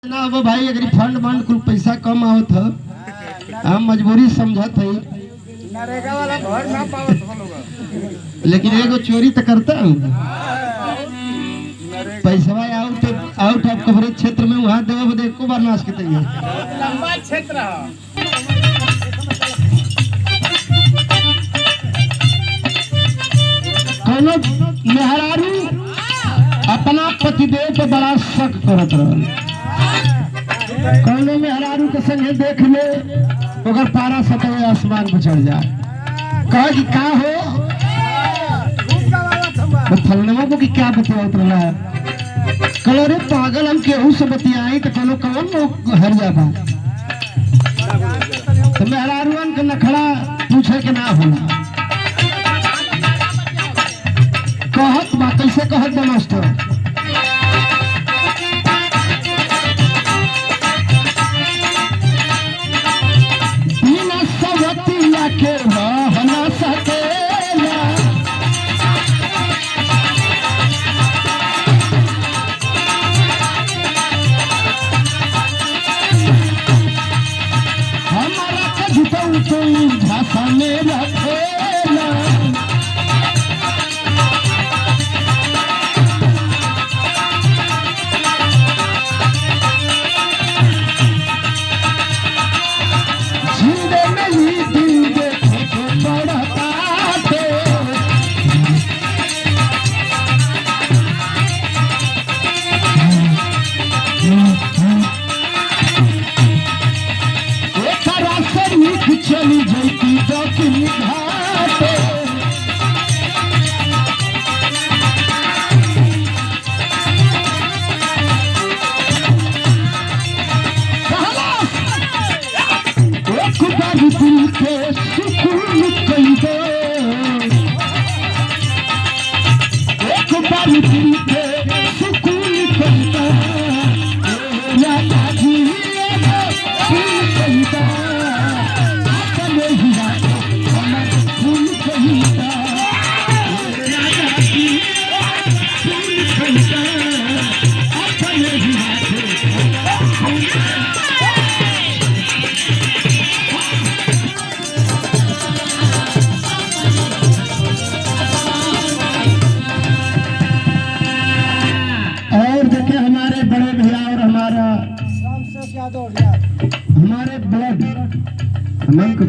ना अब भाई अगर फंड फंड कुल पैसा कम आवत है, हम मजबूरी समझत है, नरेगा वाला घर ना पावत हो लोग, लेकिन एगो चोरी तो करता हूँ। पैसा आउट ऑफ कवरेज क्षेत्र में वहाँ देवे बदे एको बार नाश के तैयार लंबा क्षेत्र है। कोनो मेहरारू अपना पतिदेव पे बड़ा शक करत रहल। कोनो मेहरारू के संगे देख ले अगर पारा सतवे आसमान पर चढ़ जाए, कह कि का हो तो फलनवा को कि क्या बतियात रहा है, कलो रे पागल हम केहू से बतियाई तो कोनो कौन लोग हर जाबा। तो मेहरारूअन के नखड़ा पूछे के ना होला, कहत बा कैसे कहत बा मास्टर, बिना सवतिया के रह न सकेला, हमारा कजुटौ तो भाषा में रखेला। चली जैती दक्षिणी घाटे, एक बार दिल के सुकून कई दो, एक बार दिल के सुकून कई दो, राजा जी कई दो, और देखे हमारे बड़े भैया और हमारा हमारे ब्लड